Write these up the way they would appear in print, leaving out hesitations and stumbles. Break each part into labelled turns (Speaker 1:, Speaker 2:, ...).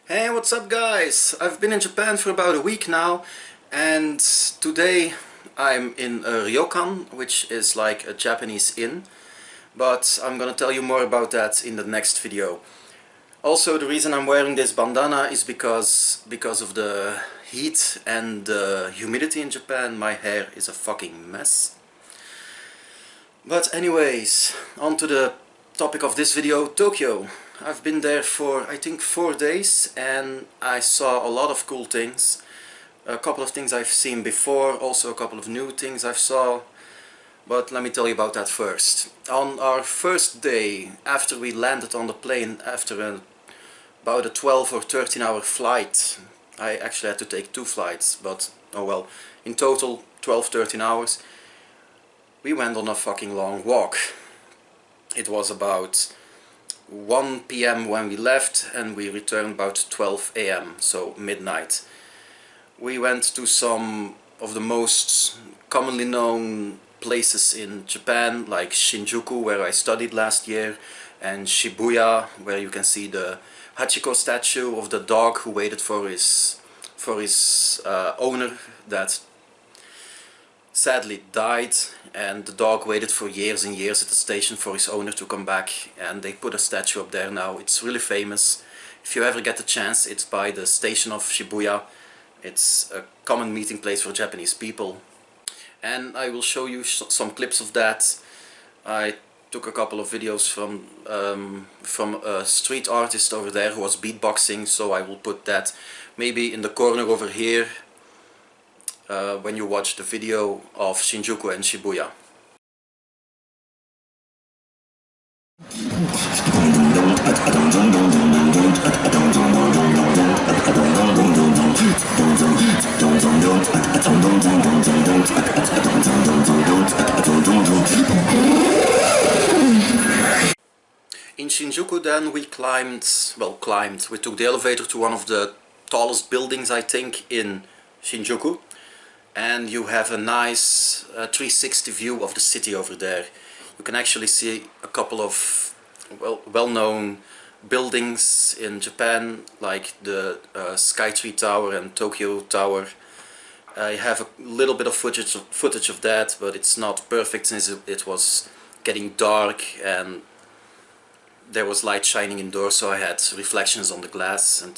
Speaker 1: Hey, what's up guys? I've been in Japan for about a week now, and today I'm in a ryokan, which is like a Japanese inn, but I'm gonna tell you more about that in the next video. Also, the reason I'm wearing this bandana is because of the heat and the humidity in Japan. My hair is a fucking mess. But anyways, on to the topic of this video, Tokyo. I've been there for I think 4 days and I saw a lot of cool things. A couple of things I've seen before, also a couple of new things I've saw. But let me tell you about that first. On our first day, after we landed on the plane, after about a 12 or 13 hour flight, I actually had to take 2 flights, but oh well, in total 12-13 hours, we went on a fucking long walk. It was about 1 p.m. when we left and we returned about 12 a.m., so midnight. We went to some of the most commonly known places in Japan, like Shinjuku, where I studied last year, and Shibuya, where you can see the Hachiko statue of the dog who waited for his owner that sadly died, and the dog waited for years and years at the station for his owner to come back, and they put a statue up there now. It's really famous. If you ever get the chance, it's by the station of Shibuya. It's a common meeting place for Japanese people, and I will show you some clips of that. I took a couple of videos from a street artist over there who was beatboxing, so I will put that maybe in the corner over here when you watch the video of Shinjuku and Shibuya. In Shinjuku then we we took the elevator to one of the tallest buildings I think in Shinjuku, and you have a nice 360 view of the city over there. You can actually see a couple of well-known buildings in Japan, like the Skytree Tower and Tokyo Tower. I have a little bit of footage of that, but it's not perfect since it was getting dark and there was light shining indoors, so I had reflections on the glass, and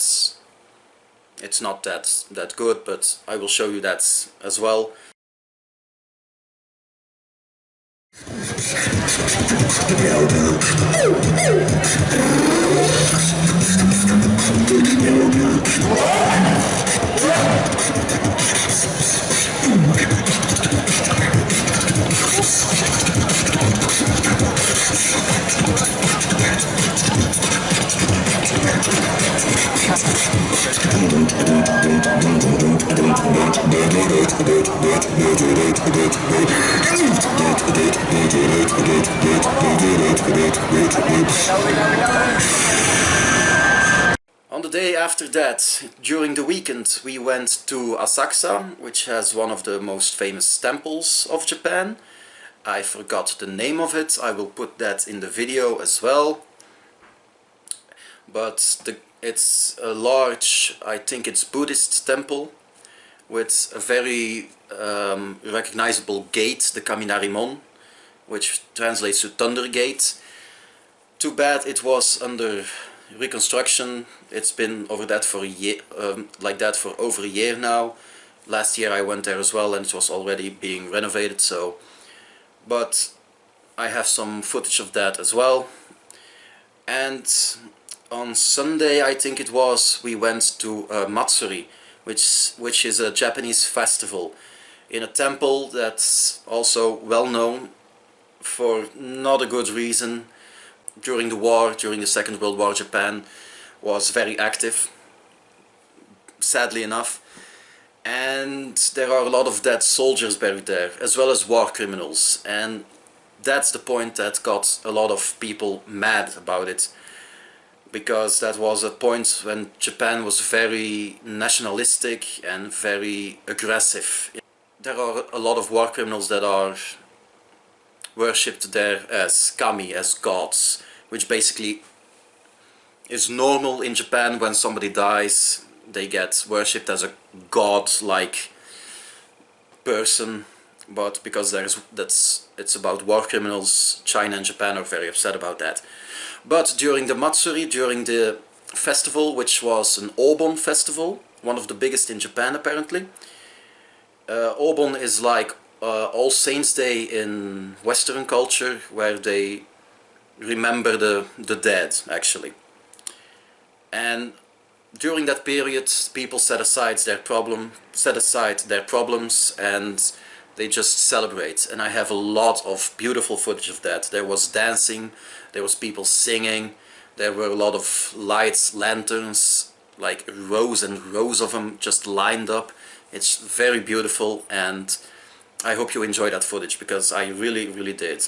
Speaker 1: it's not that good, but I will show you that as well. On the day after that, during the weekend, we went to Asakusa, which has one of the most famous temples of Japan. I forgot the name of it, I will put that in the video as well. But it's a large, I think it's Buddhist temple, with a very recognizable gate, the Kaminarimon, which translates to Thunder Gate. Too bad it was under reconstruction. It's been over that for a year, like that for over a year now. Last year I went there as well and it was already being renovated, so but I have some footage of that as well. And on Sunday, I think it was, we went to Matsuri, which is a Japanese festival in a temple that's also well known for not a good reason. During the war, during the Second World War, Japan was very active, sadly enough, and there are a lot of dead soldiers buried there, as well as war criminals, and that's the point that got a lot of people mad about it, because that was a point when Japan was very nationalistic and very aggressive. There are a lot of war criminals that are worshipped there as kami, as gods, which basically is normal in Japan. When somebody dies, they get worshipped as a god-like person, but because it's about war criminals, China and Japan are very upset about that. But during the Matsuri, during the festival, which was an Obon festival, one of the biggest in Japan apparently, Obon is like All Saints' Day in Western culture, where they remember the dead, actually. And during that period, people set aside their problems, and they just celebrate. And I have a lot of beautiful footage of that. There was dancing, there was people singing, there were a lot of lights, lanterns, like rows and rows of them just lined up. It's very beautiful, and I hope you enjoy that footage, because I really, really did.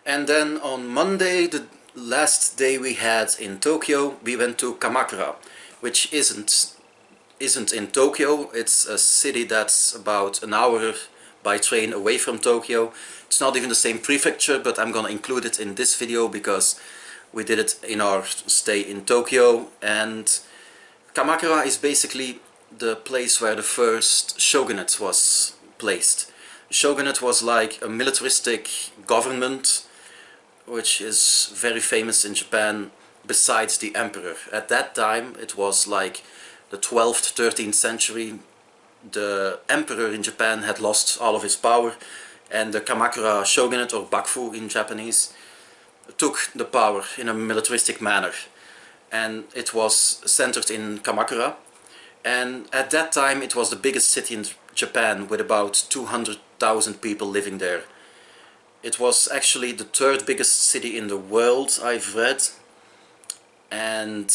Speaker 1: And then on Monday, the last day we had in Tokyo, we went to Kamakura. which isn't in Tokyo. It's a city that's about an hour by train away from Tokyo. It's not even the same prefecture, but I'm gonna include it in this video because we did it in our stay in Tokyo. And Kamakura is basically the place where the first shogunate was placed. The shogunate was like a militaristic government which is very famous in Japan besides the emperor. At that time it was like the 12th, 13th century. The emperor in Japan had lost all of his power, and the Kamakura shogunate, or Bakufu in Japanese, took the power in a militaristic manner. And it was centered in Kamakura, and at that time it was the biggest city in Japan with about 200,000 people living there. It was actually the third biggest city in the world, I've read, and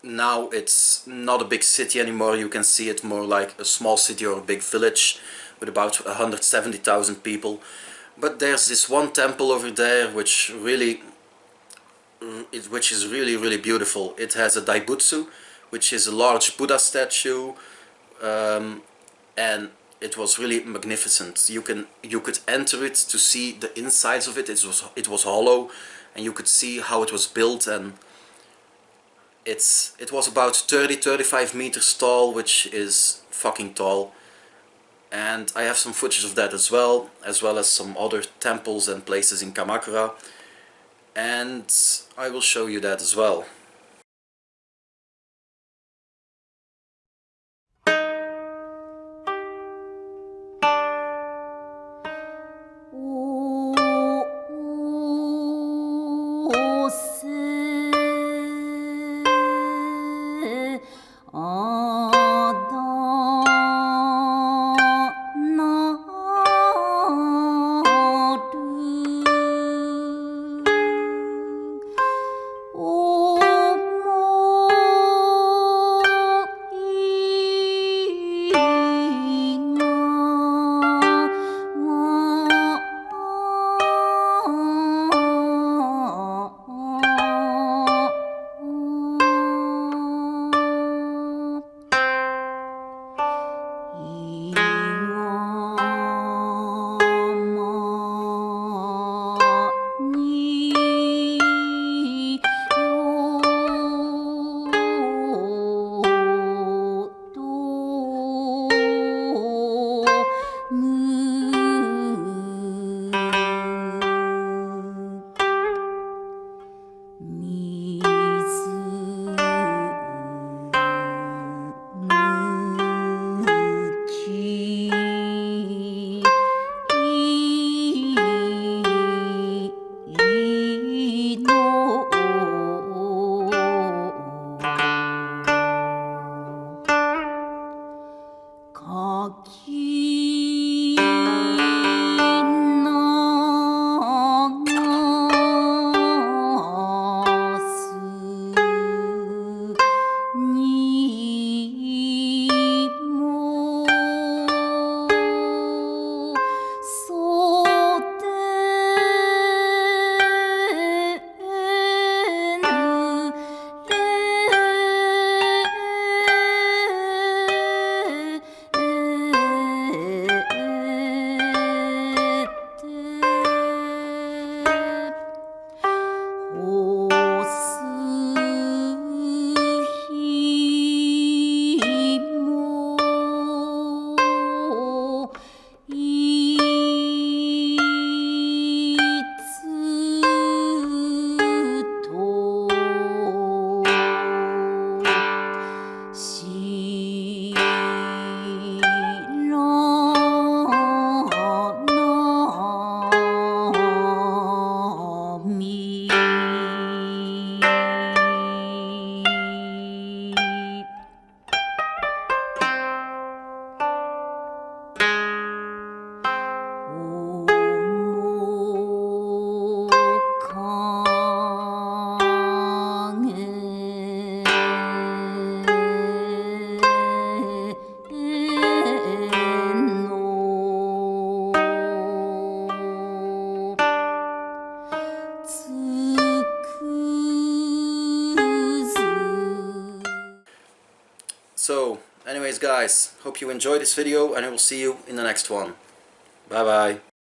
Speaker 1: now it's not a big city anymore. You can see it more like a small city or a big village with about 170,000 people. But there's this one temple over there which is really beautiful. It has a Daibutsu, which is a large Buddha statue, and it was really magnificent. You could enter it to see the insides of it. It was hollow, and you could see how it was built, and it was about 30-35 meters tall, which is fucking tall. And I have some footage of that as well as some other temples and places in Kamakura, and I will show you that as well. So anyways guys, hope you enjoyed this video and I will see you in the next one. Bye bye.